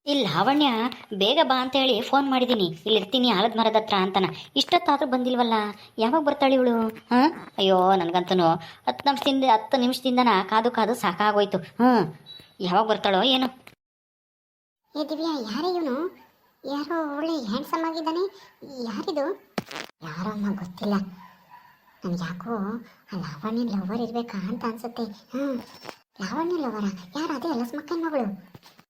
ಇಲ್ಲಿ ಲಾವಣ್ಯ ಬೇಗ ಬಾ ಅಂತ ಹೇಳಿ ಫೋನ್ ಮಾಡಿದ್ದೀನಿ. ಇಲ್ಲಿ ಇರ್ತೀನಿ ಆಲದ ಮರದ ಹತ್ರ ಅಂತನ. ಇಷ್ಟೊತ್ತಾದ್ರೂ ಬಂದಿಲ್ವಲ್ಲ, ಯಾವಾಗ ಬರ್ತಾಳೆ ಇವಳು? ಹಾಂ, ಅಯ್ಯೋ ನನಗಂತೂ 10 ನಿಮಿಷದಿಂದನ ಕಾದು ಕಾದು ಸಾಕಾಗೋಯ್ತು. ಯಾವಾಗ ಬರ್ತಾಳೋ ಏನೋ. ಏ ದಿವ್ಯಾ, ಯಾರೇ ಇವನು? ಯಾರೋ ಒಳ್ಳೆ ಹ್ಯಾಂಡ್ಸಮ್ ಆಗಿದ್ದಾನೆ. ಯಾರಿದು? ಯಾರೋ ಅಮ್ಮ ಗೊತ್ತಿಲ್ಲ. ನನ್ಗೆ ಯಾಕೋ ಆ ಲಾವಣ್ಯ ಲವರ್ ಇರ್ಬೇಕಾ ಅಂತ ಅನ್ಸುತ್ತೆ. ಲಾವಣ್ಯ ಲವರ? ಯಾರು? ಅದೇ ಅಲ್ಲ ಮಕ್ಕನ ಮಗಳು.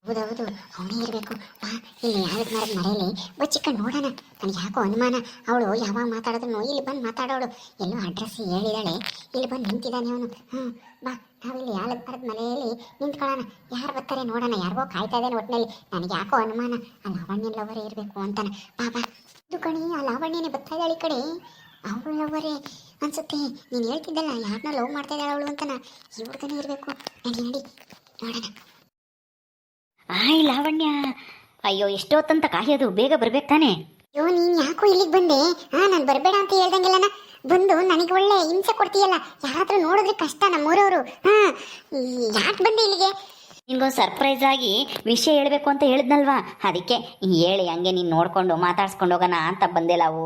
ಹೌದೌದು, ಅವನೇ ಇರಬೇಕು. ಬಾ, ಇಲ್ಲಿ ಯಾವ್ದು ಮರದ ಮರೆಯಲ್ಲಿ ಬಚ್ಚಿಕೊಂಡು ನೋಡೋಣ. ನನಗೆ ಯಾಕೋ ಅನುಮಾನ. ಅವಳು ಯಾವಾಗ ಮಾತಾಡಿದ್ರು ಇಲ್ಲಿ ಬಂದು ಮಾತಾಡೋಳು. ಎಲ್ಲೋ ಅಡ್ರೆಸ್ ಹೇಳಿದಾಳೆ, ಇಲ್ಲಿ ಬಂದು ನಿಂತಿದ್ದಾನೆ ಅವನು. ಬಾ, ನಾವಿಲ್ಲಿ ಯಾಲದ ಮರದ ಮನೆಯಲ್ಲಿ ನಿಂತ್ಕೊಳ್ಳೋಣ. ಯಾರು ಬರ್ತಾರೆ ನೋಡೋಣ. ಯಾರಿಗೋ ಕಾಯ್ತಾ ಇದ್ದಾನೆ ಒಟ್ಟಿನಲ್ಲಿ. ನನಗೆ ಯಾಕೋ ಅನುಮಾನ ಆ ಲಾವಣ್ಯ ಲವರೇ ಇರಬೇಕು ಅಂತಾನೆ. ಬಾ ಬಾ, ಇದು ಕಣಿ, ಆ ಲಾವಣ್ಯನೇ ಬರ್ತಾ ಇದ್ದಾಳೆ ಈ ಕಡೆ. ಅವಳು ಲವರೇ ಅನ್ಸುತ್ತೆ. ನೀನು ಹೇಳ್ತಿದ್ದಲ್ಲ ಯಾರನ್ನ ಲವ್ ಮಾಡ್ತಾ ಇದ್ದಾಳೆ ಅವಳು ಅಂತನ. ಈ ಹುಡುಗನೇ ಇರಬೇಕು. ನಡಿ ನಡಿ ನೋಡೋಣ. ಆಯ್ ಲಾವಣ್ಯ, ಅಯ್ಯೋ ಎಷ್ಟೊತ್ತಂತ ಕಾಯೋದು, ಬೇಗ ಬರ್ಬೇಕು ತಾನೆ? ಅಯ್ಯೋ, ನೀನ್ ಯಾಕೋ ಇಲ್ಲಿಗೆ ಬಂದೆ? ನಾನು ಬರಬೇಡ ಅಂತ ಹೇಳ್ದಂಗೆಲ್ಲನ ಬಂದು ನನಗೆ ಒಳ್ಳೆ ಹಿಂಸೆ ಕೊಡ್ತೀಯಲ್ಲ. ಯಾರಾದ್ರೂ ನೋಡಿದ್ರೆ ಕಷ್ಟ ನಮ್ಮೂರವರು. ಯಾಕೆ ಬಂದೆ ಇಲ್ಲಿಗೆ? ನಿನ್ಗೊಂದು ಸರ್ಪ್ರೈಸ್ ಆಗಿ ವಿಷಯ ಹೇಳ್ಬೇಕು ಅಂತ ಹೇಳಿದ್ನಲ್ವಾ, ಅದಕ್ಕೆ ಹೇಳಿ ಹಂಗೆ ನೀನು ನೋಡ್ಕೊಂಡು ಮಾತಾಡ್ಸ್ಕೊಂಡು ಹೋಗೋಣ ಅಂತ ಬಂದೆ ನಾವು.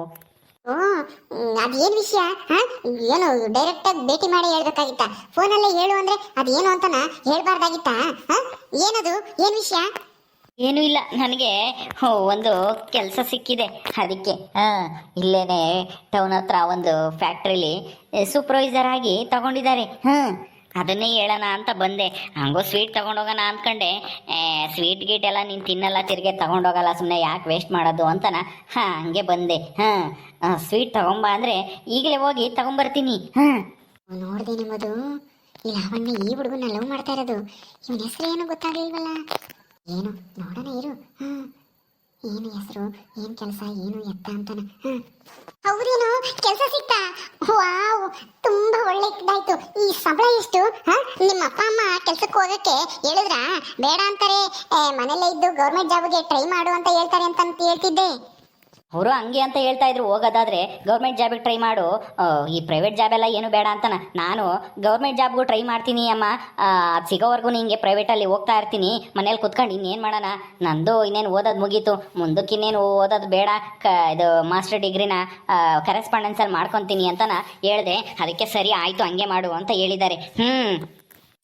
ಓ, ಅದೇನು ವಿಷಯ? ಏನು ಡೈರೆಕ್ಟಾಗಿ ಭೇಟಿ ಮಾಡಿ ಹೇಳ್ಬೇಕಾಗಿತ್ತ? ಫೋನಲ್ಲೇ ಹೇಳು ಅಂದ್ರೆ ಅದೇನು ಅಂತನ ಹೇಳ್ಬಾರ್ದಾಗಿತ್ತ? ಏನದು? ಏನು ವಿಷಯ? ಏನೂ ಇಲ್ಲ, ನನಗೆ ಒಂದು ಕೆಲಸ ಸಿಕ್ಕಿದೆ. ಅದಕ್ಕೆ ಇಲ್ಲೇನೆ ಟೌನ್ ಹತ್ರ ಒಂದು ಫ್ಯಾಕ್ಟ್ರಿಲಿ ಸೂಪರ್ವೈಸರ್ ಆಗಿ ತಗೊಂಡಿದ್ದಾರೆ. ಅದನ್ನೇ ಹೇಳೋಣ ಅಂತ ಬಂದೆ. ಹಂಗೋ ಸ್ವೀಟ್ ತೊಗೊಂಡೋಗೋಣ ಅಂದ್ಕೊಂಡೆ. ಸ್ವೀಟ್ ಗೀಟ್ ಎಲ್ಲ ನೀನು ತಿನ್ನಲ್ಲ, ತಿರ್ಗೆ ತೊಗೊಂಡೋಗಲ್ಲ, ಸುಮ್ಮನೆ ಯಾಕೆ ವೇಸ್ಟ್ ಮಾಡೋದು ಅಂತನ ಹಂಗೆ ಬಂದೆ. ಸ್ವೀಟ್ ತೊಗೊಂಬ ಅಂದರೆ ಈಗಲೇ ಹೋಗಿ ತೊಗೊಂಬರ್ತೀನಿ. ನೋಡ್ದೆ ನಿಮ್ಮದು ಈ ಲಾವಣ್ಯ ಈ ಹುಡುಗನ ಲವ್ ಮಾಡ್ತಾ ಇರೋದು. ಇವನ ಹೆಸರು ಏನು ಗೊತ್ತಾಗಲಿಲ್ವಲ್ಲ. ಏನು ನೋಡೋಣ ಇರು. ಏನು ಹೆಸರು, ಏನು ಕೆಲಸ, ಏನು ಎತ್ತ ಅಂತಾನ. ಹೌದೇನು, ಕೆಲಸ ಸಿಕ್ತಾ? ವಾವ್, ತುಂಬಾ ಒಳ್ಳೆದಾಯ್ತು. ಈ ಸಂಬಳ ಎಷ್ಟು? ನಿಮ್ಮ ಅಪ್ಪ ಅಮ್ಮ ಕೆಲ್ಸಕ್ಕೆ ಹೋಗಕ್ಕೆ ಹೇಳಿದ್ರಾ? ಬೇಡ ಅಂತಾರೆ, ಮನೇಲೇ ಇದ್ದು ಗೌರ್ಮೆಂಟ್ ಜಾಬ್ಗೆ ಟ್ರೈ ಮಾಡು ಅಂತ ಹೇಳ್ತಾರೆ ಅಂತ ಹೇಳ್ತಿದ್ದೆ. ಅವರು ಹಂಗೆ ಅಂತ ಹೇಳ್ತಾ ಇದ್ರು. ಹೋಗೋದಾದ್ರೆ ಗೌರ್ಮೆಂಟ್ ಜಾಬಿಗೆ ಟ್ರೈ ಮಾಡು, ಈ ಪ್ರೈವೇಟ್ ಜಾಬ್ ಎಲ್ಲ ಏನು ಬೇಡ ಅಂತಾನ. ನಾನು ಗೌರ್ಮೆಂಟ್ ಜಾಬ್ಗೂ ಟ್ರೈ ಮಾಡ್ತೀನಿ ಅಮ್ಮ. ಅದು ಸಿಗೋವರೆಗೂ ನಿಂಗೆ ಪ್ರೈವೇಟಲ್ಲಿ ಹೋಗ್ತಾ ಇರ್ತೀನಿ, ಮನೇಲಿ ಕುತ್ಕೊಂಡು ಇನ್ನೇನು ಮಾಡೋಣ. ನಂದು ಇನ್ನೇನು ಓದೋದು ಮುಗೀತು, ಮುಂದಕ್ಕೆ ಇನ್ನೇನು ಓದೋದು ಬೇಡ. ಇದು ಮಾಸ್ಟರ್ ಡಿಗ್ರಿನ ಕರೆಸ್ಪಾಂಡೆನ್ಸಲ್ಲಿ ಮಾಡ್ಕೊತೀನಿ ಅಂತನ ಹೇಳಿದೆ. ಅದಕ್ಕೆ ಸರಿ ಆಯಿತು, ಹಂಗೆ ಮಾಡು ಅಂತ ಹೇಳಿದ್ದಾರೆ.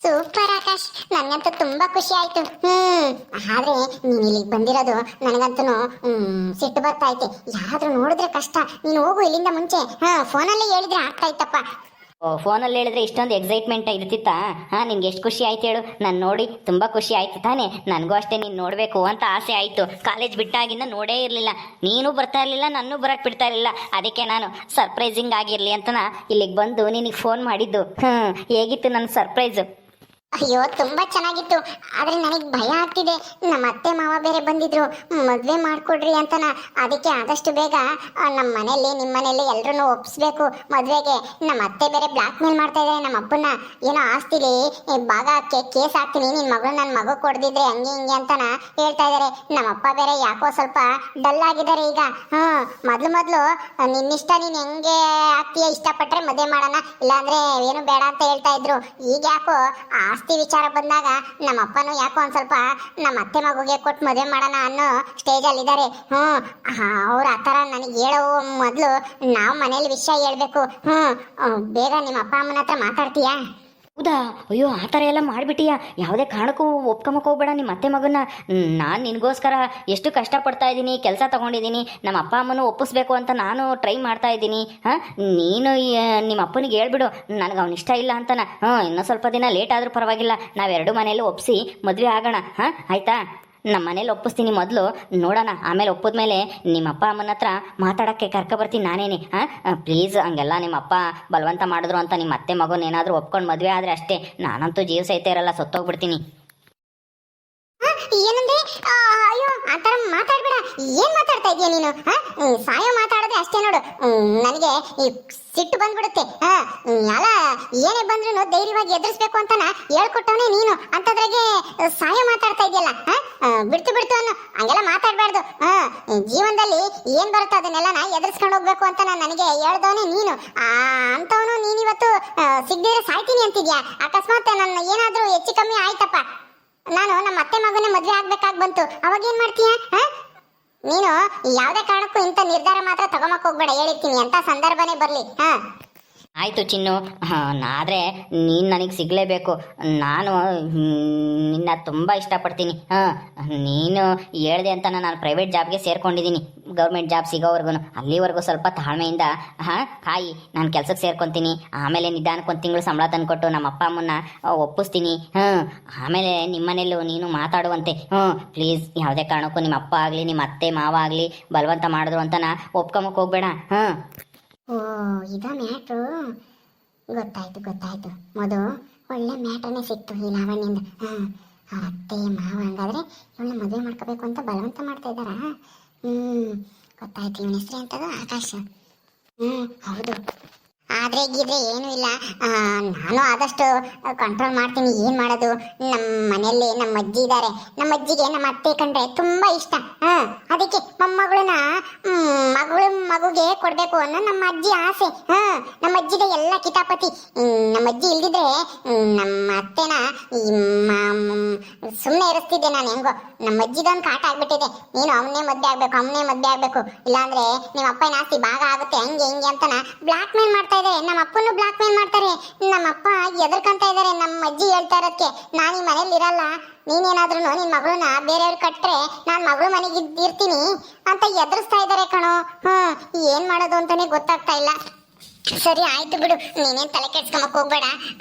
ಸೂಪರ್ ಆಕಾಶ್, ನನಗಂತೂ ತುಂಬಾ ಖುಷಿ ಆಯ್ತು. ಆದ್ರೆ ನೀನ್ ಇಲ್ಲಿಗೆ ಬಂದಿರೋದು ನನಗಂತೂ ಸಿಟ್ಟು ಬರ್ತಾ ಐತೆ. ಯಾರಾದ್ರೂ ನೋಡಿದ್ರೆ ಕಷ್ಟ. ನೀನು ಹೋಗು ಇಲ್ಲಿಂದ ಮುಂಚೆ. ಫೋನಲ್ಲಿ ಹೇಳಿದ್ರೆ ಆಗ್ತಾ ಇತ್ತಪ್ಪ. ಫೋನಲ್ಲಿ ಹೇಳಿದ್ರೆ ಇಷ್ಟೊಂದು ಎಕ್ಸೈಟ್ಮೆಂಟ್ ಇರ್ತಿತ್ತಾ? ನಿನ್ಗೆ ಎಷ್ಟು ಖುಷಿ ಆಯ್ತು ಹೇಳು. ನಾನು ನೋಡಿ ತುಂಬ ಖುಷಿ ಆಯ್ತು ತಾನೇ? ನನಗೂ ಅಷ್ಟೇ ನೀನು ನೋಡಬೇಕು ಅಂತ ಆಸೆ ಆಯಿತು. ಕಾಲೇಜ್ ಬಿಟ್ಟಾಗಿಂದ ನೋಡೇ ಇರಲಿಲ್ಲ, ನೀನು ಬರ್ತಾ ಇರಲಿಲ್ಲ, ನನ್ನೂ ಬರೋಕ್ಕೆ ಬಿಡ್ತಾ ಇರಲಿಲ್ಲ. ಅದಕ್ಕೆ ನಾನು ಸರ್ಪ್ರೈಸಿಂಗ್ ಆಗಿರಲಿ ಅಂತ ಇಲ್ಲಿಗೆ ಬಂದು ನಿನಗೆ ಫೋನ್ ಮಾಡಿದ್ದು. ಹೇಗಿತ್ತು ನನ್ನ ಸರ್ಪ್ರೈಸು? ಅಯ್ಯೋ, ತುಂಬಾ ಚೆನ್ನಾಗಿತ್ತು. ಆದ್ರೆ ನನಗೆ ಭಯ ಆಗ್ತಿದೆ. ನಮ್ಮ ಅತ್ತೆ ಮಾವ ಬೇರೆ ಬಂದಿದ್ರು, ಮದ್ವೆ ಮಾಡ್ಕೊಡ್ರಿ ಅಂತನ. ಅದಕ್ಕೆ ಆದಷ್ಟು ಬೇಗ ನಮ್ಮ ಮನೇಲಿ ನಿಮ್ಮ ಮನೇಲಿ ಎಲ್ರೂ ಒಪ್ಪಿಸ್ಬೇಕು ಮದ್ವೆಗೆ. ನಮ್ಮ ಅತ್ತೆ ಬೇರೆ ಬ್ಲಾಕ್ ಮೇಲ್ ಮಾಡ್ತಾ ಇದ್ದಾರೆ ನಮ್ಮ ಅಪ್ಪನ. ಏನೋ ಆಸ್ತಿಲಿ ಭಾಗ ಕೇಸ್ ಹಾಕ್ತೀನಿ, ನಿನ್ ಮಗಳು ನನ್ನ ಮಗು ಕೊಡ್ದಿದ್ರೆ ಹಂಗೆ ಹಿಂಗೆ ಅಂತನ ಹೇಳ್ತಾ ಇದಾರೆ. ನಮ್ಮ ಅಪ್ಪ ಬೇರೆ ಯಾಕೋ ಸ್ವಲ್ಪ ಡಲ್ ಆಗಿದ್ದಾರೆ ಈಗ. ಮೊದ್ಲು ನಿನ್ನಿಷ್ಟ, ನೀನ್ ಹೆಂಗೆ ಆಗ್ತೀಯ, ಇಷ್ಟಪಟ್ರೆ ಮದ್ವೆ ಮಾಡೋಣ, ಇಲ್ಲಾಂದ್ರೆ ಏನು ಬೇಡ ಅಂತ ಹೇಳ್ತಾ ಇದ್ರು. ಈಗ ಯಾಕೋ ಆಸ್ತಿ ವಿಚಾರ ಬಂದಾಗ ನಮ್ಮ ಅಪ್ಪನೂ ಯಾಕೋ ಒಂದ್ ಸ್ವಲ್ಪ ನಮ್ಮ ಅತ್ತೆ ಮಗುಗೆ ಕೊಟ್ಟು ಮದುವೆ ಮಾಡೋಣ ಅನ್ನೋ ಸ್ಟೇಜ್ ಅಲ್ಲಿ ಇದ್ದಾರೆ. ಅವ್ರ ಆತರ ನನಗೆ ಹೇಳೋ ಮೊದ್ಲು ನಾವು ಮನೇಲಿ ವಿಷಯ ಹೇಳ್ಬೇಕು. ಬೇಗ ನಿಮ್ಮ ಅಪ್ಪ ಅಮ್ಮನ ಹತ್ರ ಮಾತಾಡ್ತೀಯಾ? ಹೌದಾ? ಅಯ್ಯೋ, ಆ ಥರ ಎಲ್ಲ ಮಾಡಿಬಿಟ್ಟಿಯಾ? ಯಾವುದೇ ಕಾರಣಕ್ಕೂ ಒಪ್ಕೊಂಬಕ್ಕೆ ಹೋಗ್ಬೇಡ ನಿಮ್ಮ ಅತ್ತೆ ಮಗನ್ನ. ನಾನು ನಿನಗೋಸ್ಕರ ಎಷ್ಟು ಕಷ್ಟಪಡ್ತಾ ಇದ್ದೀನಿ, ಕೆಲಸ ತೊಗೊಂಡಿದ್ದೀನಿ, ನಮ್ಮ ಅಪ್ಪ ಅಮ್ಮನೂ ಒಪ್ಪಿಸ್ಬೇಕು ಅಂತ ನಾನು ಟ್ರೈ ಮಾಡ್ತಾ ಇದ್ದೀನಿ. ನೀನು ನಿಮ್ಮ ಅಪ್ಪನಿಗೆ ಹೇಳ್ಬಿಡು ನನಗೆ ಅವ್ನು ಇಷ್ಟ ಇಲ್ಲ ಅಂತನ. ಇನ್ನೂ ಸ್ವಲ್ಪ ದಿನ ಲೇಟ್ ಆದರೂ ಪರವಾಗಿಲ್ಲ, ನಾವೆರಡು ಮನೇಲಿ ಒಪ್ಪಿಸಿ ಮದುವೆ ಆಗೋಣ. ಆಯಿತಾ? ನಮ್ಮ ಮನೇಲಿ ಒಪ್ಪಿಸ್ತೀನಿ ಮೊದಲು, ನೋಡೋಣ. ಆಮೇಲೆ ಒಪ್ಪಿದ್ಮೇಲೆ ನಿಮ್ಮ ಅಪ್ಪ ಅಮ್ಮನ ಹತ್ರ ಮಾತಾಡೋಕ್ಕೆ ಕರ್ಕೊಬರ್ತೀನಿ ನಾನೇನೆ. ಪ್ಲೀಸ್, ಹಂಗೆಲ್ಲ ನಿಮ್ಮ ಅಪ್ಪ ಬಲವಂತ ಮಾಡಿದ್ರು ಅಂತ ನಿಮ್ಮ ಅತ್ತೆ ಮಗನೇನಾದರೂ ಒಪ್ಕೊಂಡು ಮದುವೆ ಆದರೆ ಅಷ್ಟೇ, ನಾನಂತೂ ಜೀವ ಸಹಿತ ಇರಲ್ಲ, ಸತ್ತೋಗ್ಬಿಡ್ತೀನಿ. ಏನಂದ್ರೆ? ಅಯ್ಯೋ, ಆತರ ಮಾತಾಡ್ಬೇಡ. ಏನ್ ಮಾತಾಡ್ತಾ ಇದೀಯ ನೀನು? ಸಾಯೋ ಮಾತಾಡೋದೆ ಅಷ್ಟೇ ನೋಡು. ನನಗೆ ಸಿಟ್ಟು ಬಂದ್ಬಿಡುತ್ತೆ. ಅಲ್ಲ, ಏನೇ ಬಂದ್ರು ಧೈರ್ಯವಾಗಿ ಎದುರಿಸ್ಬೇಕು ಅಂತಾನ ಹೇಳ್ಕೊಟ್ಟವನೇ ನೀನು. ಅಂತದ್ರಾಗೆ ಸಾಯೋ ಮಾತಾಡ್ತಾ ಇದೆಯಲ್ಲ, ಬಿಡ್ತು ಅನ್ನೋ ಹಂಗೆಲ್ಲ ಮಾತಾಡ್ಬಾರ್ದು. ಜೀವನದಲ್ಲಿ ಏನ್ ಬರುತ್ತೋ ಅದನ್ನೆಲ್ಲ ಎದುರಿಸ್ಕೊಂಡು ಹೋಗ್ಬೇಕು ಅಂತ ನನಗೆ ಹೇಳ್ದವನೇ ನೀನು. ಅಂತವನು ನೀನಿವತ್ತು ಸಿಗದಿದ್ರೆ ಸಾಯ್ತೀನಿ ಅಂತಿದ್ಯಾ? ಅಕಸ್ಮಾತ್ ನನ್ನ ಏನಾದ್ರೂ ಹೆಚ್ಚು ಕಮ್ಮಿ ಆಯ್ತಪ್ಪ, ನಾನು ನಮ್ಮ ಅತ್ತೆ ಮಗನೇ ಮದುವೆ ಆಗ್ಬೇಕಾಗಿ ಬಂತು, ಅವಾಗ ಏನ್ ಮಾಡ್ತೀಯ? ನೀನು ಯಾವ್ದೇ ಕಾರಣಕ್ಕೂ ಇಂಥ ನಿರ್ಧಾರ ಮಾತ್ರ ತಗೊಂಬಕ್ ಹೋಗ್ಬೇಡ, ಹೇಳಿರ್ತೀನಿ. ಅಂತ ಸಂದರ್ಭನೇ ಬರ್ಲಿ. ಆಯಿತು ಚಿನ್ನು, ಆದರೆ ನೀನು ನನಗೆ ಸಿಗಲೇಬೇಕು. ನಾನು ನಿನ್ನ ತುಂಬ ಇಷ್ಟಪಡ್ತೀನಿ. ನೀನು ಹೇಳ್ದೆ ಅಂತ ನಾನು ಪ್ರೈವೇಟ್ ಜಾಬ್ಗೆ ಸೇರ್ಕೊಂಡಿದ್ದೀನಿ, ಗೌರ್ಮೆಂಟ್ ಜಾಬ್ ಸಿಗೋವರೆಗೂ. ಅಲ್ಲಿವರೆಗೂ ಸ್ವಲ್ಪ ತಾಳ್ಮೆಯಿಂದ ಕಾಯಿ, ನಾನು ಕೆಲಸಕ್ಕೆ ಸೇರ್ಕೊತೀನಿ. ಆಮೇಲೆ ನಿಧಾನಕ್ಕೆ ಒಂದು ತಿಂಗಳು ಸಂಬಳ ತಂದುಕೊಟ್ಟು ನಮ್ಮ ಅಪ್ಪ ಅಮ್ಮನ್ನ ಒಪ್ಪಿಸ್ತೀನಿ. ಆಮೇಲೆ ನಿಮ್ಮನೇಲೂ ನೀನು ಮಾತಾಡುವಂತೆ. ಪ್ಲೀಸ್, ಯಾವುದೇ ಕಾರಣಕ್ಕೂ ನಿಮ್ಮ ಅಪ್ಪ ಆಗಲಿ ನಿಮ್ಮ ಅತ್ತೆ ಮಾವ ಆಗಲಿ ಬಲವಂತ ಮಾಡಿದ್ರು ಅಂತ ಒಪ್ಕೊಂಬಕ್ಕೆ ಹೋಗ್ಬೇಡ. ಓ, ಇದ ಮ್ಯಾಟ್ರು. ಗೊತ್ತಾಯ್ತು. ಮೊದಲು ಒಳ್ಳೆ ಮ್ಯಾಟ್ರನ್ನೇ ಸಿಕ್ತು ಈ ಲಾವಣ್ಯಿಂದ. ಅವ್ರ ಅತ್ತೆ ಮಾವ ಹಂಗಾದ್ರೆ ಇವಳನ್ನ ಮದುವೆ ಮಾಡ್ಕೋಬೇಕು ಅಂತ ಬಲವಂತ ಮಾಡ್ತಾ ಇದ್ದಾರಾ? ಗೊತ್ತಾಯ್ತು. ಇವನ ಹೆಸರು ಎಂತದು? ಆಕಾಶ. ಹೌದು. ಆದ್ರೆ ಗೀದ್ರೆ ಏನೂ ಇಲ್ಲ. ನಾನು ಆದಷ್ಟು ಕಂಟ್ರೋಲ್ ಮಾಡ್ತೀನಿ. ಏನು ಮಾಡೋದು, ನಮ್ಮ ಮನೆಯಲ್ಲಿ ನಮ್ಮ ಅಜ್ಜಿ ಇದ್ದಾರೆ. ನಮ್ಮ ಅಜ್ಜಿಗೆ ನಮ್ಮ ಅತ್ತೆ ಕಂಡ್ರೆ ತುಂಬ ಇಷ್ಟ. ಅದಕ್ಕೆ ಮೊಮ್ಮಗಳನ್ನ ಮಗುಗೆ ಕೊಡಬೇಕು ಅನ್ನೋ ನಮ್ಮ ಅಜ್ಜಿ ಆಸೆ. ನಮ್ಮ ಅಜ್ಜಿಗೆ ಎಲ್ಲ ಕಿತಾಪತಿ. ನಮ್ಮ ಅಜ್ಜಿ ಇಲ್ದಿದ್ರೆ ನಮ್ಮ ಅತ್ತೆನ ಸುಮ್ಮನೆ ಇರಿಸ್ತಿದ್ದೆ ನಾನು. ಹೆಂಗೋ ನಮ್ಮ ಅಜ್ಜಿದೊಂದು ಕಾಟ ಆಗ್ಬಿಟ್ಟಿದೆ. ನೀನು ಅವನ್ನೇ ಮದುವೆ ಆಗಬೇಕು, ಇಲ್ಲಾಂದ್ರೆ ನಿಮ್ಮ ಅಪ್ಪನ ಆಸ್ತಿ ಭಾಗ ಆಗುತ್ತೆ, ಹಂಗೆ ಅಂತನ ಬ್ಲಾಕ್ ಮೇಲ್ ಮಾಡ್ತಾ ಇದ್ದಾರೆ. ನಮ್ಮ ಅಪ್ಪನ್ನು ಬ್ಲಾಕ್ ಮೇಲ್ ಮಾಡ್ತಾರೆ. ನಮ್ಮ ಅಪ್ಪ ಎದರ್ಕಂತ ಇದ್ದಾರೆ. ನಮ್ಮ ಅಜ್ಜಿ ಹೇಳ್ತಾ ಇರೋದಕ್ಕೆ ನಾನು ಈ ಮನೇಲಿ ಇರಲ್ಲ, ನೀನೇನಾದ್ರೂ ನಿನ್ ಮಗಳನ್ನ ಬೇರೆಯವ್ರು ಕಟ್ರೆ ನಾನು ಮಗಳು ಮನೆಗೆ ಇರ್ತೀನಿ ಅಂತ ಎದುರಿಸ್ತಾ ಇದ್ದಾರೆ ಕಣೋ. ಏನ್ ಮಾಡೋದು ಅಂತಾನೆ ಗೊತ್ತಾಗ್ತಾ ಇಲ್ಲ. ಸರಿ ಆಯ್ತು ಬಿಡು, ನೀನೇನ್ ತಲೆ ಕೆಡ್ಸ್ಕೊಂಬಕ್ ಹೋಗ್ಬೇಡ,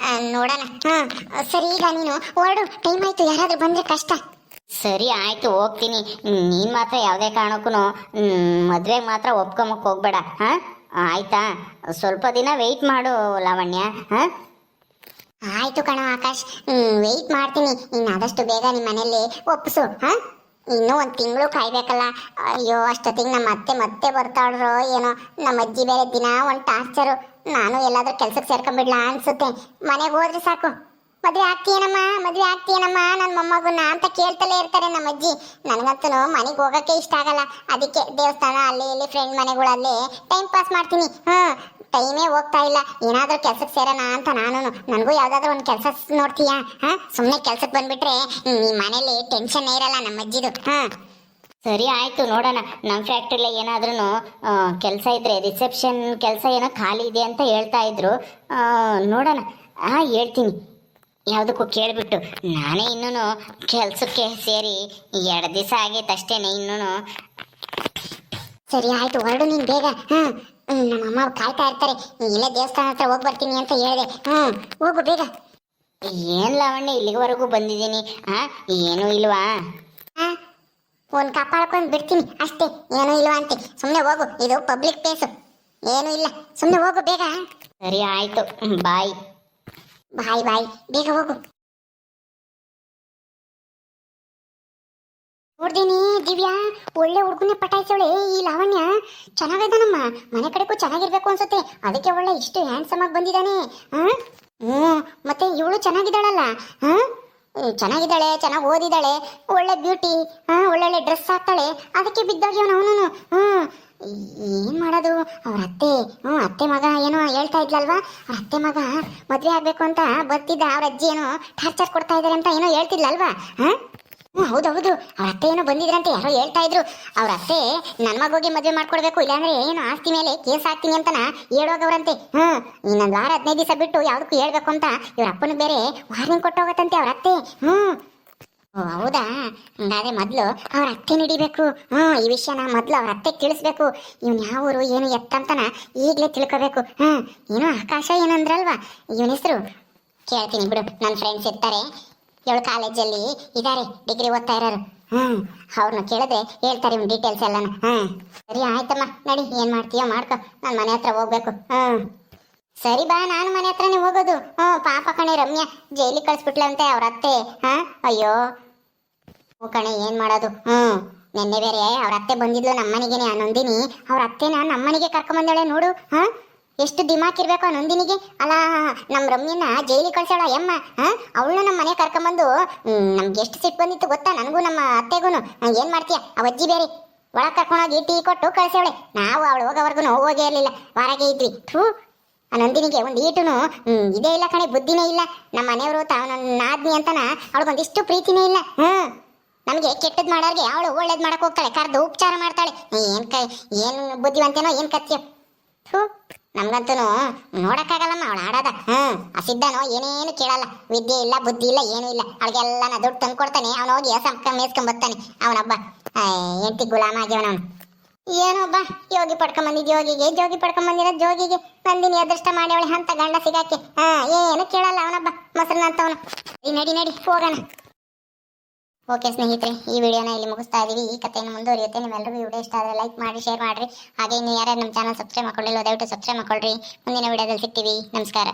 ನೋಡೋಣ. ಸರಿ, ಈಗ ನೀನು ಹೊರಡು, ಟೈಮ್ ಆಯ್ತು. ಯಾರಾದ್ರೂ ಬಂದ್ರೆ ಕಷ್ಟ. ಸರಿ ಆಯಿತು, ಹೋಗ್ತೀನಿ. ನೀನು ಮಾತ್ರ ಯಾವುದೇ ಕಾರಣಕ್ಕೂ ಮದುವೆಗೆ ಮಾತ್ರ ಒಪ್ಕೊಂಬಕ್ಕೆ ಹೋಗ್ಬೇಡ. ಆಯ್ತಾ? ಸ್ವಲ್ಪ ದಿನ ವೆಯ್ಟ್ ಮಾಡು ಲಾವಣ್ಯ. ಆಯ್ತು ಕಣೋ ಆಕಾಶ್, ವೆಯ್ಟ್ ಮಾಡ್ತೀನಿ. ಇನ್ನು ಆದಷ್ಟು ಬೇಗ ನಿಮ್ಮ ಮನೇಲಿ ಒಪ್ಪಿಸು. ಇನ್ನೂ ಒಂದು ತಿಂಗಳು ಕಾಯ್ಬೇಕಲ್ಲ. ಅಯ್ಯೋ, ಅಷ್ಟೊತ್ತಿಗೆ ನಮ್ಮ ಅತ್ತೆ ಮತ್ತೆ ಬರ್ತಾಳ್ರೋ ಏನೋ. ನಮ್ಮ ಅಜ್ಜಿ ಬೇರೆ ದಿನ ಒಂದು ಟಾರ್ಚರು. ನಾನು ಎಲ್ಲಾದ್ರೂ ಕೆಲ್ಸಕ್ಕೆ ಸೇರ್ಕೊಂಡ್ಬಿಡ್ಲಾ ಅನ್ಸುತ್ತೆ. ಮನೆಗೆ ಹೋದ್ರೆ ಸಾಕು, ಮದುವೆ ಆಗ್ತೀಯನಮ್ಮ ನನ್ನ ಮೊಮ್ಮಗುನ ಅಂತ ಕೇಳ್ತಲೇ ಇರ್ತಾರೆ ನಮ್ಮ ಅಜ್ಜಿ. ನನಗಂತೂ ಮನೆಗೆ ಹೋಗೋಕ್ಕೆ ಇಷ್ಟ ಆಗಲ್ಲ. ಅದಕ್ಕೆ ದೇವಸ್ಥಾನ ಅಲ್ಲಿ ಇಲ್ಲಿ ಫ್ರೆಂಡ್ ಮನೆಗಳಲ್ಲಿ ಟೈಮ್ ಪಾಸ್ ಮಾಡ್ತೀನಿ. ಟೈಮೇ ಹೋಗ್ತಾ ಇಲ್ಲ. ಏನಾದ್ರೂ ಕೆಲ್ಸಕ್ಕೆ ಸೇರೋಣ ಅಂತ ನನಗೂ ಯಾವ್ದಾದ್ರು ಒಂದು ಕೆಲಸ ನೋಡ್ತೀಯಾ? ಸುಮ್ಮನೆ ಕೆಲ್ಸಕ್ಕೆ ಬಂದ್ಬಿಟ್ರೆ ಈ ಮನೇಲಿ ಟೆನ್ಷನ್ ಇರಲ್ಲ ನಮ್ಮ ಅಜ್ಜಿದು. ಸರಿ ಆಯಿತು, ನೋಡೋಣ. ನಮ್ಮ ಫ್ಯಾಕ್ಟ್ರಿಲಿ ಏನಾದ್ರೂ ಕೆಲಸ ಇದ್ದರೆ, ರಿಸೆಪ್ಷನ್ ಕೆಲಸ ಏನೋ ಖಾಲಿ ಇದೆ ಅಂತ ಹೇಳ್ತಾ ಇದ್ರು. ನೋಡೋಣ, ಹೇಳ್ತೀನಿ. ಯಾವುದಕ್ಕೂ ಕೇಳಿಬಿಟ್ಟು. ನಾನೇ ಇನ್ನೂ ಕೆಲಸಕ್ಕೆ ಸೇರಿ 2 ದಿವಸ ಆಗೈತೆ ಅಷ್ಟೇನೆ. ಇನ್ನೂ ಸರಿ ಆಯ್ತು, ಹೊರಡು ನೀನು ಬೇಗ. ನಮ್ಮಮ್ಮ ಕಾಯ್ತಾ ಇರ್ತಾರೆ. ಇಲ್ಲೇ ದೇವಸ್ಥಾನ ಹತ್ರ ಹೋಗಿ ಬರ್ತೀನಿ ಅಂತ ಹೇಳಿದೆ. ಹೋಗು ಬೇಗ. ಏನು ಲಾವಣ್ಯ, ಇಲ್ಲಿವರೆಗೂ ಬಂದಿದ್ದೀನಿ, ಏನೂ ಇಲ್ವಾ? ಒಂದು ಕಾಪಾಡ್ಕೊಂಡು ಬಿಡ್ತೀನಿ ಅಷ್ಟೇ, ಏನೂ ಇಲ್ವಾ ಅಂತೆ. ಸುಮ್ಮನೆ ಹೋಗು, ಇದು ಪಬ್ಲಿಕ್ ಪ್ಲೇಸು, ಏನೂ ಇಲ್ಲ. ಸುಮ್ಮನೆ ಹೋಗು ಬೇಗ. ಸರಿ ಆಯಿತು, ಬಾಯ್. ಬಾಯ್, ಬೇಗ ಹೋಗು. ನೋಡ್ದೇನಿ ದಿವ್ಯಾ, ಒಳ್ಳೆ ಹುಡುಗನೇ ಪಟಾಯಿಸೋಳೆ ಈ ಲಾವಣ್ಯ. ಚೆನ್ನಾಗಿದ್ದಾನಮ್ಮ, ಮನೆ ಕಡೆಗೂ ಚೆನ್ನಾಗಿರ್ಬೇಕು ಅನ್ಸುತ್ತೆ. ಅದಕ್ಕೆ ಒಳ್ಳೆ ಇಷ್ಟು ಹ್ಯಾಂಡ್ಸಮ್ ಆಗಿ ಬಂದಿದ್ದಾನೆ. ಮತ್ತೆ ಇವಳು ಚೆನ್ನಾಗಿದ್ದಾಳಲ್ಲ. ಚೆನ್ನಾಗಿದ್ದಾಳೆ, ಚೆನ್ನಾಗಿ ಓದಿದ್ದಾಳೆ, ಒಳ್ಳೆ ಬ್ಯೂಟಿ, ಒಳ್ಳೊಳ್ಳೆ ಡ್ರೆಸ್ ಹಾಕ್ತಾಳೆ. ಅದಕ್ಕೆ ಬಿದ್ದೋಗ್ಯವನು ಅವನು. ಏನ್ ಮಾಡೋದು? ಅವ್ರ ಅತ್ತೆ ಮಗ ಏನೋ ಹೇಳ್ತಾ ಇದ್ಲಲ್ವಾ, ಅವ್ರ ಅತ್ತೆ ಮಗ ಮದ್ವೆ ಆಗ್ಬೇಕು ಅಂತ ಬರ್ತಿದ್ದ. ಅವ್ರ ಅಜ್ಜಿ ಏನೋ ಟಾರ್ಚರ್ ಕೊಡ್ತಾ ಇದಾರೆ ಅಂತ ಏನೋ ಹೇಳ್ತಿದ್ಲಲ್ವಾ? ಹೌದೌದು, ಅವ್ರ ಅತ್ತೆ ಏನೋ ಬಂದಿದ್ರಂತೆ, ಯಾರೋ ಹೇಳ್ತಾ ಇದ್ರು. ಅವ್ರ ಅತ್ತೆ ನನ್ನ ಮಗುಗೆ ಮದುವೆ ಮಾಡ್ಕೊಡ್ಬೇಕು, ಇಲ್ಲಾಂದ್ರೆ ಏನು ಆಸ್ತಿ ಮೇಲೆ ಕೇಸ್ ಹಾಕ್ತೀನಿ ಅಂತನ ಹೇಳೋಗವ್ರಂತೆ. ಇನ್ನೊಂದು ವಾರ 15 ದಿವಸ ಬಿಟ್ಟು ಯಾವ್ದಕ್ಕೂ ಹೇಳ್ಬೇಕು ಅಂತ ಇವ್ರ ಅಪ್ಪನ ಬೇರೆ ವಾರ್ನಿಂಗ್ ಕೊಟ್ಟೋಗತ್ತಂತೆ ಅವ್ರ ಅತ್ತೆ. ಹೌದಾ? ಹಂಗಾದ್ರೆ ಮೊದ್ಲು ಅವ್ರ ಅತ್ತೆ ಹಿಡಿಬೇಕು. ಈ ವಿಷಯನ ಮೊದ್ಲು ಅವ್ರ ಅತ್ತೆ ತಿಳಿಸ್ಬೇಕು. ಇವ್ನು ಯಾವ ಊರು ಏನು ಎತ್ತಂತನ ಈಗಲೇ ತಿಳ್ಕೋಬೇಕು. ಏನೋ ಆಕಾಶ ಏನಂದ್ರಲ್ವಾ, ಇವನ ಹೆಸರು ಕೇಳ್ತೀನಿ ಬಿಡು. ನನ್ನ ಫ್ರೆಂಡ್ಸ್ ಇರ್ತಾರೆ, ಇವಳು ಕಾಲೇಜಲ್ಲಿ ಇದ್ದಾರೆ, ಡಿಗ್ರಿ ಓದ್ತಾ ಇರೋರು. ಅವ್ರನ್ನ ಕೇಳಿದ್ರೆ ಹೇಳ್ತಾರೆ ಇವ್ನ ಡೀಟೇಲ್ಸ್ ಎಲ್ಲನ. ಸರಿ ಆಯ್ತಮ್ಮ, ನಡಿ, ಏನ್ ಮಾಡ್ತೀಯೋ ಮಾಡ್ಕೊ. ನಾನು ಮನೆ ಹತ್ರ ಹೋಗ್ಬೇಕು. ಸರಿ ಬಾ, ನಾನು ಮನೆ ಹತ್ರನೇ ಹೋಗೋದು. ಪಾಪ ಕಣೆ ರಮ್ಯಾ, ಜೈಲಿಗೆ ಕಳಿಸ್ಬಿಟ್ಲಂತೆ ಅವ್ರ ಅತ್ತೆ. ಅಯ್ಯೋ ಕಣೆ, ಏನ್ ಮಾಡೋದು? ನಿನ್ನೆ ಬೇರೆ ಅವ್ರ ಅತ್ತೆ ಬಂದಿದ್ಲು ನಮ್ಮನೆಗೇನೆ. ಆ ನಂದಿನಿ ಅವ್ರ ಅತ್ತೆನ ನಮ್ಮನೆಗೆ ಕರ್ಕೊಂಬಂದಾಳೆ ನೋಡು. ಎಷ್ಟು ದಿಮಾಕ್ ಇರ್ಬೇಕು ಆ ನಂದಿನಿಗೆ. ಅಲ್ಲ, ನಮ್ಮ ರಮ್ಯನ ಜೈಲಿಗೆ ಕಳ್ಸಾಳ ಯಮ್ಮ. ಅವಳನ್ನ ನಮ್ಮ ಮನೆ ಕರ್ಕೊಂಬಂದು ನಮ್ಗೆ ಎಷ್ಟು ಸಿಟ್ಟು ಬಂದಿತ್ತು ಗೊತ್ತಾ, ನನಗೂ ನಮ್ಮ ಅತ್ತೆಗೂ. ಏನ್ ಮಾಡ್ತೀಯ, ಆ ಅಜ್ಜಿ ಬೇರೆ ಒಳಗೆ ಕರ್ಕೊಂಡೋಗಿ ಟೀ ಕೊಟ್ಟು ಕಳ್ಸವಳೆ. ನಾವು ಅವಳು ಹೋಗೋವರೆಗೂ ಹೋಗೇ ಇರಲಿಲ್ಲ, ಹೊರಗೆ ಇದ್ವಿ. ಆ ನಂದಿನಿಗೆ ಒಂದು ಈಟುನು ಇದೇ ಇಲ್ಲ ಕಣೆ, ಬುದ್ಧಿನೇ ಇಲ್ಲ. ನಮ್ಮ ಮನೆಯವರು ನಾದ್ನಿ ಅಂತನ ಅವಳಿಗೊಂದಿಷ್ಟು ಪ್ರೀತಿನೇ ಇಲ್ಲ. ನಮಗೆ ಕೆಟ್ಟದ್ ಮಾಡೋರ್ಗೆ ಅವಳು ಒಳ್ಳೇದ್ ಮಾಡಕ್ ಹೋಗ್ತಾಳೆ, ಕರ್ದು ಉಪಚಾರ ಮಾಡ್ತಾಳೆ. ಏನ್ ಬುದ್ಧಿವಂತೇನೋ ಏನ್ ಕತ್ಯೋ. ನಮ್ಗಂತೂ ನೋಡಕ್ಕಾಗಲ್ಲಮ್ಮ ಅವಳು ಆಡೋದ. ಆ ಸಿದ್ಧನೋ ಏನೇನು ಕೇಳಲ್ಲ, ವಿದ್ಯೆ ಇಲ್ಲ ಬುದ್ಧಿ ಇಲ್ಲ ಏನೂ ಇಲ್ಲ. ಅವಳಿಗೆಲ್ಲ ದುಡ್ಡು ತಂದು ಕೊಡ್ತಾನೆ, ಅವನು ಹೋಗಿ ಮೇಸ್ಕೊಂಡ್ ಬರ್ತಾನೆ. ಅವನೊಬ್ಬ ಎಂಟಿ ಗುಲಾಮ ಆಗ್ಯವನವನು. ಏನೋ ಬಾ ಯೋಗಿ ಪಡ್ಕೊಂಬಂದಿದ್ ಜೋಗಿ ಪಡ್ಕೊಂಬಂದಿರೋದು ಜೋಗಿಗೆ. ನಂದಿನಿ ಅದೃಷ್ಟ ಮಾಡಿ ಅವಳಿ ಅಂತ ಗಂಡ ಸಿಗಾಕೆ ಏನು ಕೇಳಲ್ಲ ಅವನೊಬ್ಬ ಮೊಸರನಂತವನು. ನಡಿ ಹೋಗೋಣ. ಓಕೆ ಸ್ನೇಹಿತರೆ, ಈ ವಿಡಿಯೋನ ಇಲ್ಲಿ ಮುಗಿಸ್ತಾ ಇದೀವಿ. ಈ ಕಥೆಯನ್ನು ಮುಂದುವರಿಯುತ್ತೆ. ನಿಮ್ಮೆಲ್ಲರಿಗೂ ಈ ವಿಡಿಯೋ ಇಷ್ಟ ಆದರೆ ಲೈಕ್ ಮಾಡಿ, ಶೇರ್ ಮಾಡಿರಿ. ಹಾಗೆ ಇನ್ನು ಯಾರ್ಯಾರು ನಮ್ಮ ಚಾನಲ್ ಸಬ್ಸ್ಕ್ರೈಬ್ ಮಾಡ್ಕೊಳ್ಳಿಲ್ಲ ದಯವಿಟ್ಟು ಸಬ್ಸ್ಕ್ರೈಬ್ ಮಾಡ್ಕೊಳ್ರಿ. ಮುಂದಿನ ವಿಡಿಯೋದಲ್ಲಿ ಸಿಗ್ತೀವಿ. ನಮಸ್ಕಾರ.